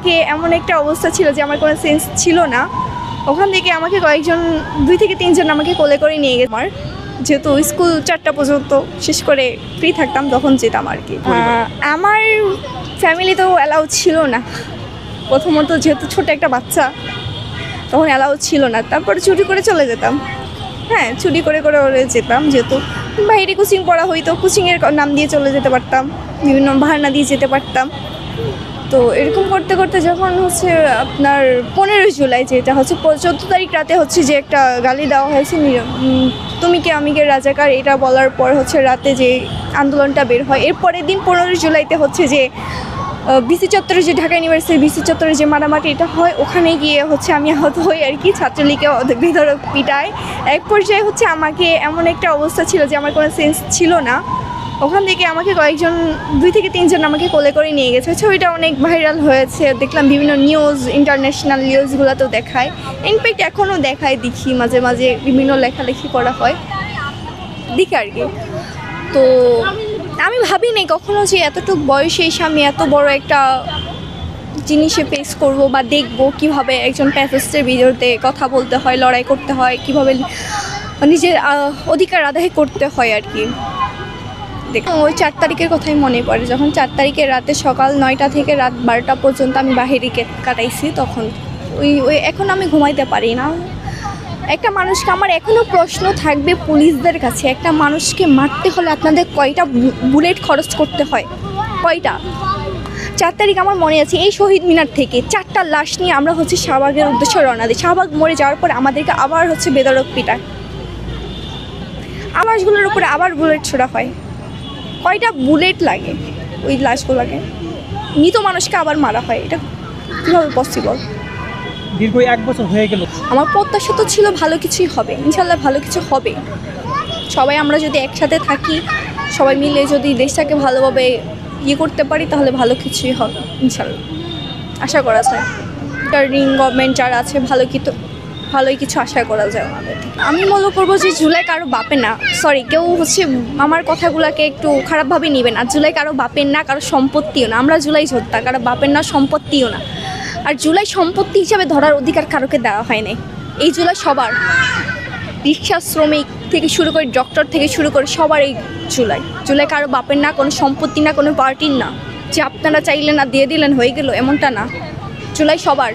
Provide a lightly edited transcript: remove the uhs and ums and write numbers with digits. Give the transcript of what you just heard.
কে এমন একটা অবস্থা ছিল যে আমার কোনো সেন্স ছিল না। ওখান থেকে আমাকে কয়েকজন 2 থেকে 3 জন আমাকে কোলে করে নিয়ে গেছে। আমার যেহেতু স্কুল 4টা পর্যন্ত শেষ করে ফ্রি থাকতাম তখন যেতাম আর কি। আমার ফ্যামিলি তো অ্যালাউ ছিল না, প্রথমত যেহেতু ছোট একটা বাচ্চা তখন অ্যালাউ ছিল না। তারপরে চুরি করে চলে যেতাম, হ্যাঁ চুরি করে করে যেতাম, যেহেতু বাইরে কোচিং পড়া হইতো, কোচিংয়ের নাম দিয়ে চলে যেতে পারতাম, বিভিন্ন বাহানা দিয়ে যেতে পারতাম। তো এরকম করতে করতে যখন হচ্ছে আপনার 15 জুলাই, যেটা হচ্ছে 14 তারিখ রাতে হচ্ছে যে একটা গালি দেওয়া হয়েছে তুমি কে আমি কে রাজাকার, এটা বলার পর হচ্ছে রাতে যে আন্দোলনটা বের হয়, এরপরের দিন 15 জুলাইতে হচ্ছে যে বিসি চত্বরে, যে ঢাকা ইউনিভার্সিটি বিসি চত্বরে যে মারামারি এটা হয়, ওখানে গিয়ে হচ্ছে আমি আহত হই আর কি। ছাত্রলীগে বেধড়ক পিটায়। এক পর্যায়ে হচ্ছে আমাকে এমন একটা অবস্থা ছিল যে আমার কোনো সেন্স ছিল না। ওখান থেকে আমাকে কয়েকজন 2 থেকে 3 জন আমাকে কোলে করে নিয়ে গেছে। ছবিটা অনেক ভাইরাল হয়েছে, দেখলাম বিভিন্ন নিউজ, ইন্টারন্যাশনাল নিউজগুলোতেও দেখায়, ইনফ্যাক্ট এখনও দেখায়, দেখি মাঝে মাঝে বিভিন্ন লেখালেখি করা হয়, দেখি আর কি। তো আমি ভাবিনি কখনো যে এতটুকু বয়সে এসে আমি এত বড় একটা জিনিসে ফেস করব বা দেখব কীভাবে একজন প্যাসেস্টের বিরুদ্ধে কথা বলতে হয়, লড়াই করতে হয়, কীভাবে নিজের অধিকার আদায় করতে হয় আর কি। দেখুন ওই 4 তারিখের কথাই মনে পড়ে, যখন 4 তারিখের রাতে সকাল 9টা থেকে রাত 12টা পর্যন্ত আমি বাহিরে কাটাইছি। তখন ওই এখন আমি ঘুমাইতে পারি না। একটা মানুষকে, আমার এখনও প্রশ্ন থাকবে পুলিশদের কাছে, একটা মানুষকে মারতে হলে আপনাদের কয়টা বুলেট খরচ করতে হয়, কয়টা? 4 তারিখ আমার মনে আছে, এই শহীদ মিনার থেকে 4টা লাশ নিয়ে আমরা হচ্ছে শাহবাগের উদ্দেশ্যে রওনা দিই। শাহবাগ মরে যাওয়ার পর আমাদেরকে আবার হচ্ছে বেধড়ক পিটায়, লাশগুলোর উপরে আবার বুলেট ছোড়া হয়। কয়টা বুলেট লাগে ওই লাশগুলোকে, মৃত মানুষকে আবার মারা হয়, এটা কীভাবে পসিবল? দীর্ঘ 1 বছর হয়ে গেল। আমার প্রত্যাশা তো ছিল ভালো কিছুই হবে, ইনশাল্লাহ ভালো কিছু হবে। সবাই আমরা যদি একসাথে থাকি, সবাই মিলে যদি দেশটাকে ভালোভাবে করতে পারি, তাহলে ভালো কিছুই হবে ইনশাল্লাহ, আশা করা যায়। রিং গভর্নমেন্ট যারা আছে ভালোই কিছু আশা করা যায় আমাদের থেকে। আমি মনে করবো যে জুলাই কারো বাপের না, সরি কেউ হচ্ছে আমার কথাগুলোকে একটু খারাপভাবে নেবে না। জুলাই কারো বাপের না, কারো সম্পত্তিও না। আমরা জুলাই যোদ্ধা, কারো বাপের না, সম্পত্তিও না। আর জুলাই সম্পত্তি হিসাবে ধরার অধিকার কারোকে দেওয়া হয় নাই। এই জুলাই সবার, রিক্সা শ্রমিক থেকে শুরু করে ডক্টর থেকে শুরু করে সবার এই জুলাই কারো বাপের না, কোনো সম্পত্তি না, কোনো পার্টির না, যে আপনারা চাইলেন না দিয়ে দিলেন হয়ে গেল, এমনটা না। জুলাই সবার।